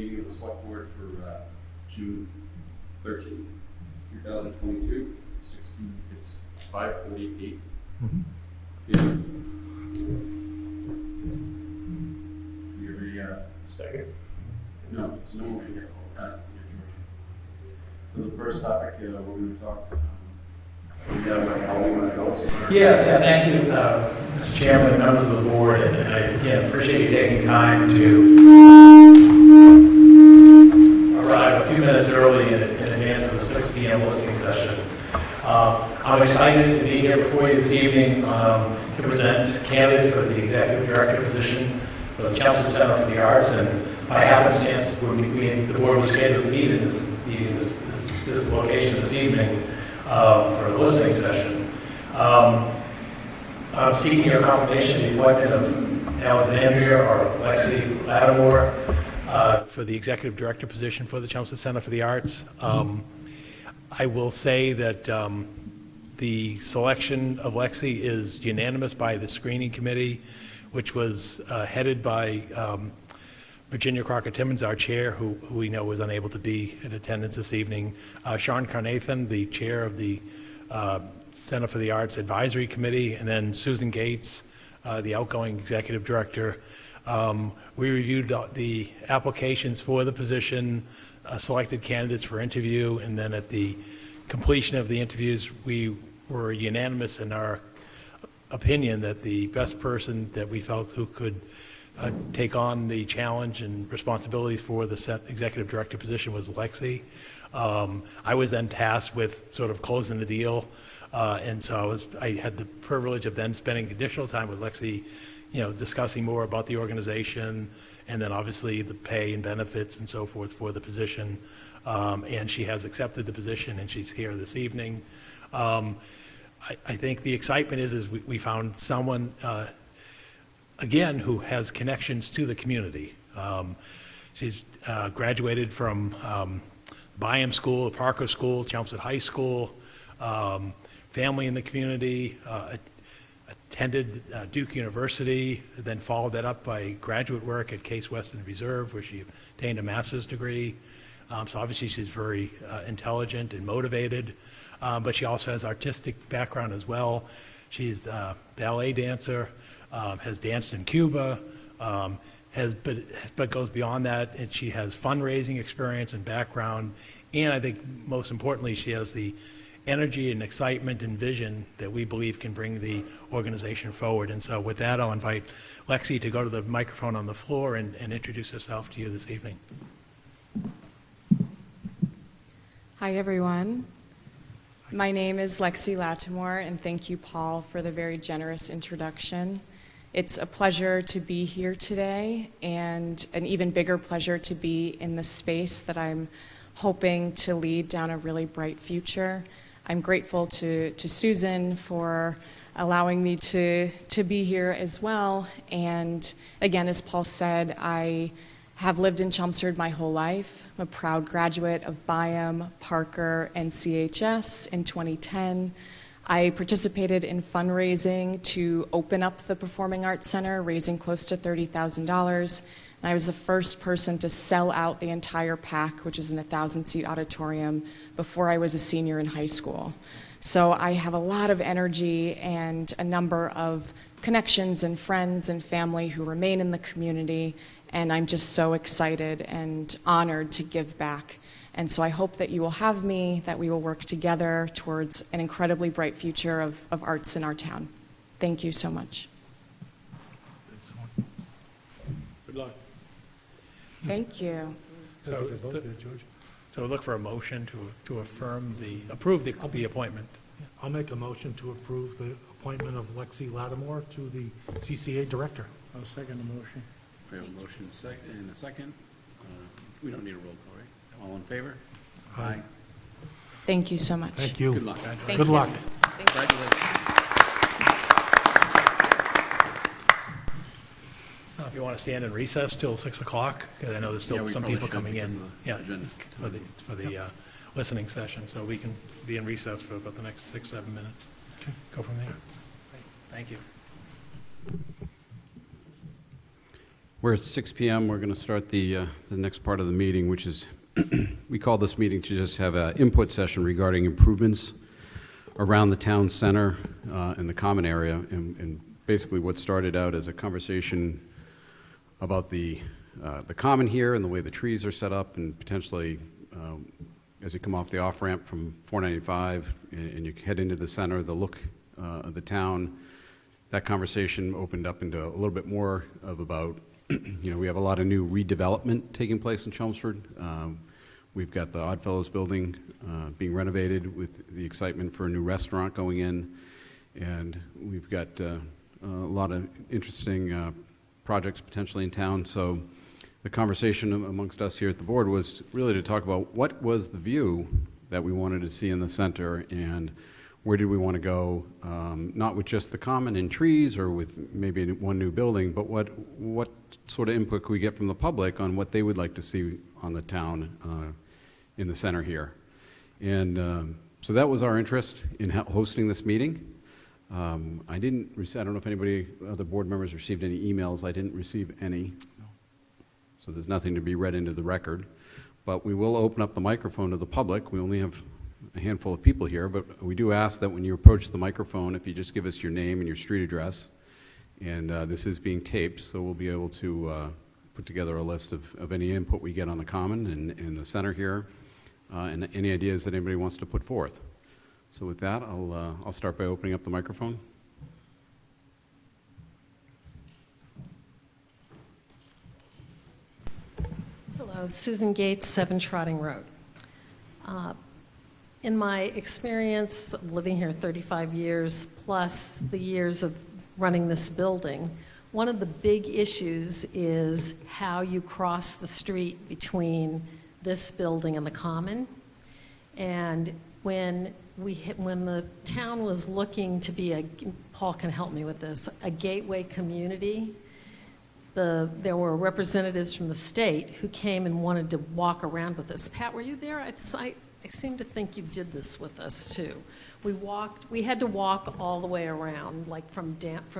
meeting of the Select Board for June 13th, 2022. It's 5:48 p.m. Second. No motion yet. So the first topic we're going to talk. Yeah, thank you, Mr. Chairman and members of the board, and I again appreciate you taking time to arrive a few minutes early in advance of the 6 p.m. listening session. I'm excited to be here before you this evening to present a candidate for the executive director position for the Chelmsford Center for the Arts, and by happenstance, the board was scheduled to meet in this location this evening for a listening session. I'm seeking your confirmation of the appointment of Alexandria or Lexi Lattimore for the executive director position for the Chelmsford Center for the Arts. I will say that the selection of Lexi is unanimous by the screening committee, which was headed by Virginia Crocker-Timmons, our chair, who we know was unable to be in attendance this evening, Sean Carnathan, the chair of the Center for the Arts Advisory Committee, and then Susan Gates, the outgoing executive director. We reviewed the applications for the position, selected candidates for interview, and then at the completion of the interviews, we were unanimous in our opinion that the best person that we felt who could take on the challenge and responsibilities for the executive director position was Lexi. I was then tasked with sort of closing the deal, and so I had the privilege of then spending additional time with Lexi, discussing more about the organization, and then obviously the pay and benefits and so forth for the position. And she has accepted the position, and she's here this evening. I think the excitement is we found someone, again, who has connections to the community. She's graduated from Byam School, Parker School, Chelmsford High School, family in the community, attended Duke University, then followed that up by graduate work at Case Western Reserve, where she obtained a master's degree. So obviously she's very intelligent and motivated, but she also has artistic background as well. She's a ballet dancer, has danced in Cuba, but goes beyond that, and she has fundraising experience and background, and I think most importantly, she has the energy and excitement and vision that we believe can bring the organization forward. And so with that, I'll invite Lexi to go to the microphone on the floor and introduce herself to you this evening. Hi, everyone. My name is Lexi Lattimore, and thank you, Paul, for the very generous introduction. It's a pleasure to be here today, and an even bigger pleasure to be in the space that I'm hoping to lead down a really bright future. I'm grateful to Susan for allowing me to be here as well. And again, as Paul said, I have lived in Chelmsford my whole life. I'm a proud graduate of Byam, Parker, and CHS in 2010. I participated in fundraising to open up the Performing Arts Center, raising close to $30,000. And I was the first person to sell out the entire PAC, which is an 1,000-seat auditorium, before I was a senior in high school. So I have a lot of energy and a number of connections and friends and family who remain in the community, and I'm just so excited and honored to give back. And so I hope that you will have me, that we will work together towards an incredibly bright future of arts in our town. Thank you so much. Good luck. Thank you. So we'll look for a motion to approve the appointment. I'll make a motion to approve the appointment of Lexi Lattimore to the CCA director. I'll second the motion. We have a motion and a second. We don't need a roll call, right? All in favor? Aye. Thank you so much. Thank you. Good luck. Thank Good you. luck. Thank you. Congratulations. If you want to stand in recess till 6 o'clock, because I know there's Yeah, still we some probably people should coming because in. of the Yeah, agenda. for the listening session, so we can be in recess for about the next 6-7 minutes. Okay. Go from there. Thank you. We're at 6 p.m. We're going to start the next part of the meeting, which is, we call this meeting to just have an input session regarding improvements around the town center and the common area, and basically what started out as a conversation about the common here and the way the trees are set up, and potentially as you come off the off-ramp from 495 and you head into the center, the look of the town, that conversation opened up into a little bit more of about, we have a lot of new redevelopment taking place in Chelmsford. We've got the Oddfellows building being renovated with the excitement for a new restaurant going in, and we've got a lot of interesting projects potentially in town. So the conversation amongst us here at the board was really to talk about what was the view that we wanted to see in the center, and where did we want to go, not with just the common and trees or with maybe one new building, but what sort of input could we get from the public on what they would like to see on the town in the center here. And so that was our interest in hosting this meeting. I don't know if anybody, other board members received any emails. I didn't receive any. So there's nothing to be read into the record. But we will open up the microphone to the public. We only have a handful of people here, but we do ask that when you approach the microphone, if you just give us your name and your street address. And this is being taped, so we'll be able to put together a list of any input we get on the common and in the center here, and any ideas that anybody wants to put forth. So with that, I'll start by opening up the microphone. Hello, Susan Gates, 7 Trotting Road. In my experience of living here 35 years, plus the years of running this building, one of the big issues is how you cross the street between this building and the common. And when the town was looking to be Paul can help me with this, a gateway community, there were representatives from the state who came and wanted to walk around with us. Pat, were you there? I seem to think you did this with us too. We had to walk all the way around, like from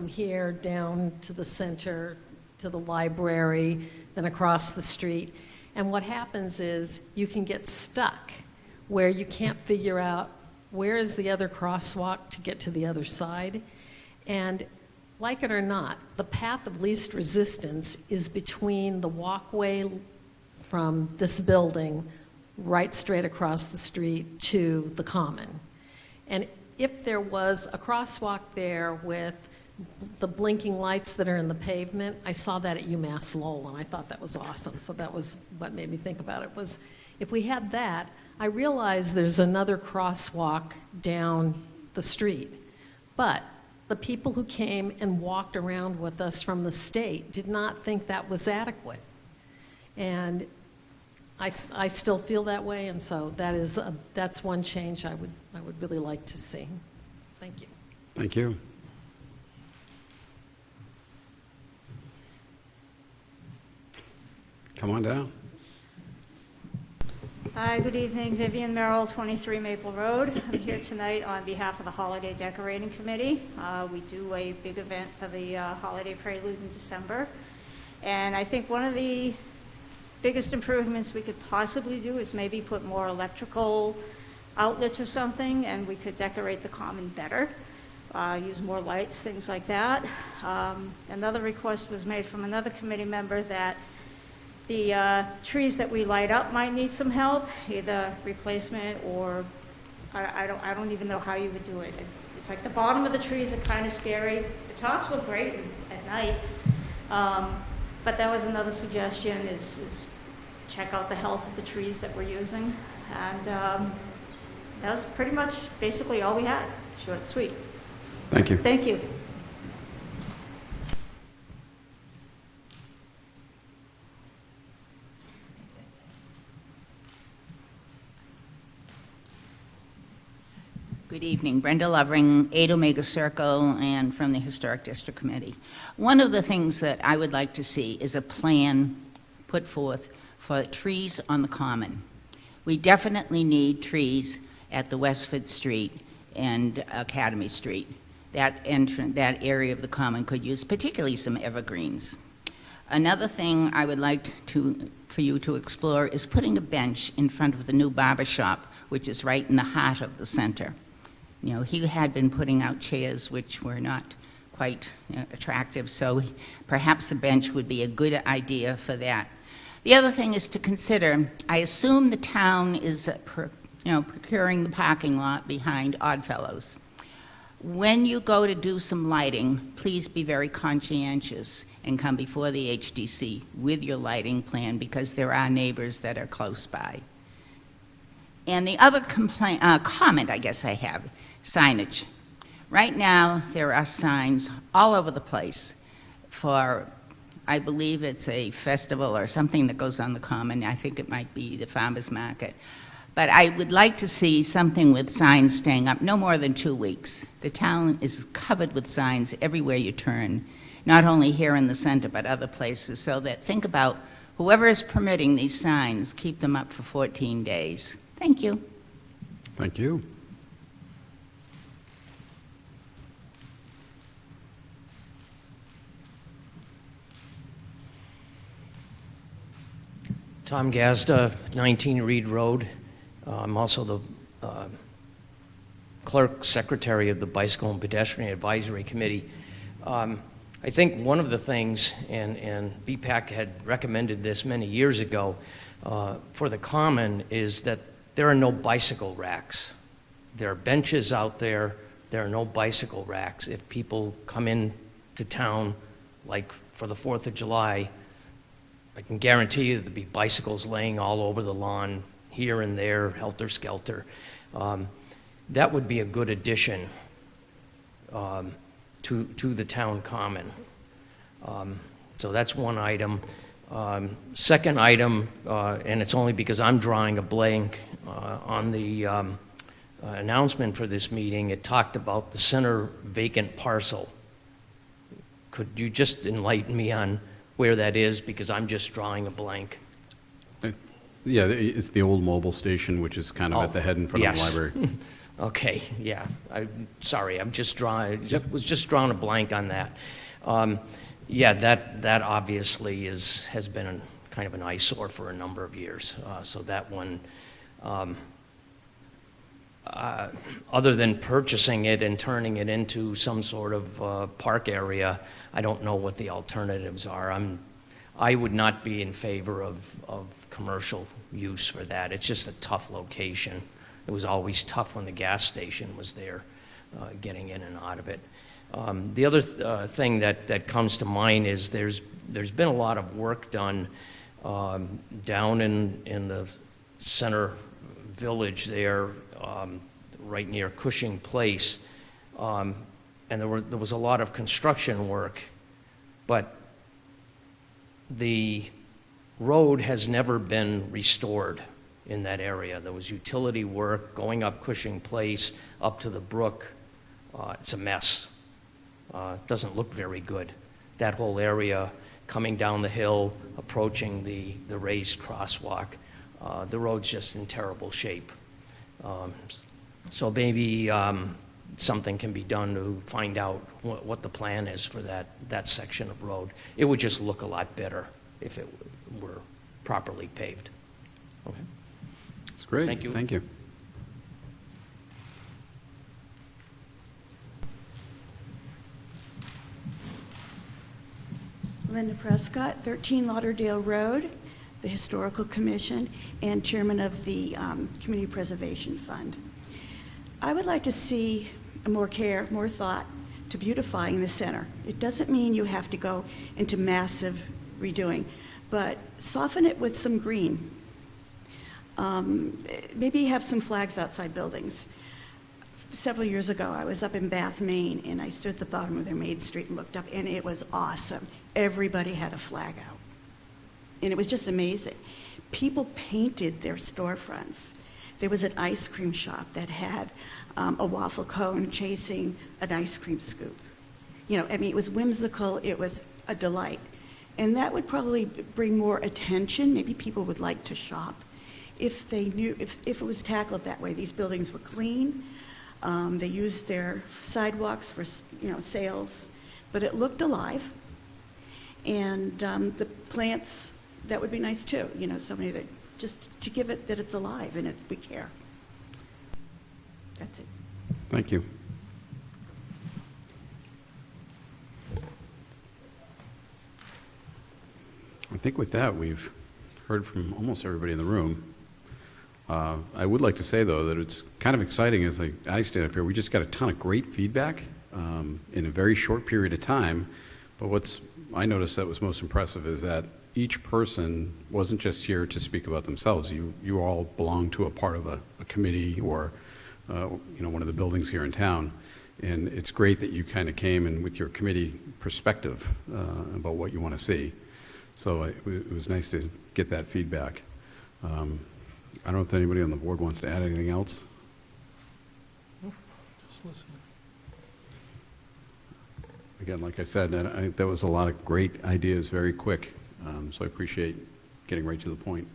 here down to the center, to the library, then across the street. And what happens is you can get stuck where you can't figure out where is the other crosswalk to get to the other side. And like it or not, the path of least resistance is between the walkway from this building right straight across the street to the common. And if there was a crosswalk there with the blinking lights that are in the pavement, I saw that at UMass Lowell, and I thought that was awesome. So that was what made me think about it, was if we had that, I realized there's another crosswalk down the street. But the people who came and walked around with us from the state did not think that was adequate. And I still feel that way, and so that's one change I would really like to see. Thank you. Thank you. Come on down. Hi, good evening. Vivian Merrill, 23 Maple Road. I'm here tonight on behalf of the Holiday Decorating Committee. We do a big event for the Holiday Prelude in December. And I think one of the biggest improvements we could possibly do is maybe put more electrical outlets or something, and we could decorate the common better, use more lights, things like that. Another request was made from another committee member that the trees that we light up might need some help, either replacement or I don't even know how you would do it. It's like the bottom of the trees are kind of scary. The tops look great at night. But that was another suggestion, is check out the health of the trees that we're using. And that was pretty much basically all we had, short and sweet. Thank you. Thank you. Good evening. Brenda Lovering, 8 Omega Circle, and from the Historic District Committee. One of the things that I would like to see is a plan put forth for trees on the common. We definitely need trees at the Westford Street and Academy Street. That area of the common could use particularly some evergreens. Another thing I would like for you to explore is putting a bench in front of the new barber shop, which is right in the heart of the center. You know, he had been putting out chairs which were not quite attractive, so perhaps a bench would be a good idea for that. The other thing is to consider, I assume the town is procuring the parking lot behind Oddfellows. When you go to do some lighting, please be very conscientious and come before the HDC with your lighting plan, because there are neighbors that are close by. And the other comment I guess I have, signage. Right now, there are signs all over the place for, I believe it's a festival or something that goes on the common. I think it might be the farmer's market. But I would like to see something with signs staying up no more than 2 weeks. The town is covered with signs everywhere you turn, not only here in the center, but other places, so that think about whoever is permitting these signs, keep them up for 14 days. Thank you. Thank you. Tom Gazda, 19 Reed Road. I'm also the clerk secretary of the Bicycle and Pedestrian Advisory Committee. I think one of the things, and BPAC had recommended this many years ago, for the common is that there are no bicycle racks. There are benches out there. There are no bicycle racks. If people come in to town, like for the 4th of July, I can guarantee you there'll be bicycles laying all over the lawn, here and there, helter-skelter. That would be a good addition to the town common. So that's one item. Second item, and it's only because I'm drawing a blank on the announcement for this meeting, it talked about the center vacant parcel. Could you just enlighten me on where that is, because I'm just drawing a blank? Yeah, it's the old mobile station, which is kind of at the head in front of the library. Okay, yeah. I'm sorry, was just drawing a blank on that. Yeah, that obviously has been kind of an eyesore for a number of years. So that one, other than purchasing it and turning it into some sort of park area, I don't know what the alternatives are. I would not be in favor of commercial use for that. It's just a tough location. It was always tough when the gas station was there, getting in and out of it. The other thing that comes to mind is there's been a lot of work done down in the center village there, right near Cushing Place, and there was a lot of construction work, but the road has never been restored in that area. There was utility work going up Cushing Place, up to the brook. It's a mess. It doesn't look very good. That whole area coming down the hill, approaching the raised crosswalk, the road's just in terrible shape. So maybe something can be done to find out what the plan is for that section of road. It would just look a lot better if it were properly paved. Okay. That's great. Thank you. Thank you. Linda Prescott, 13 Lauderdale Road, the Historical Commission, and Chairman of the Community Preservation Fund. I would like to see more care, more thought to beautifying the center. It doesn't mean you have to go into massive redoing, but soften it with some green. Maybe have some flags outside buildings. Several years ago, I was up in Bath, Maine, and I stood at the bottom of their Main Street and looked up, and it was awesome. Everybody had a flag out, and it was just amazing. People painted their storefronts. There was an ice cream shop that had a waffle cone chasing an ice cream scoop. You know, I mean, it was whimsical. It was a delight. And that would probably bring more attention. Maybe people would like to shop if they knew, if it was tackled that way. These buildings were clean. They used their sidewalks for, sales, but it looked alive. And the plants, that would be nice too, you know, somebody that, just to give it that it's alive and we care. That's it. Thank you. I think with that, we've heard from almost everybody in the room. I would like to say, though, that it's kind of exciting as I stand up here. We just got a ton of great feedback in a very short period of time. But I noticed that was most impressive is that each person wasn't just here to speak about themselves. You all belong to a part of a committee or one of the buildings here in town. And it's great that you kind of came in with your committee perspective about what you want to see. So it was nice to get that feedback. I don't know if anybody on the board wants to add anything else. Just listening. Again, like I said, I think that was a lot of great ideas very quick. So I appreciate getting right to the point.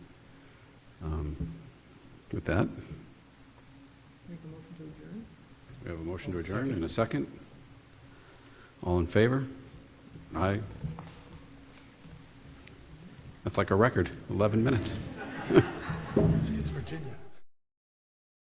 With that, Make a motion to adjourn? we have a motion to adjourn in a second. All in favor? Aye. That's like a record, 11 minutes. See, it's Virginia.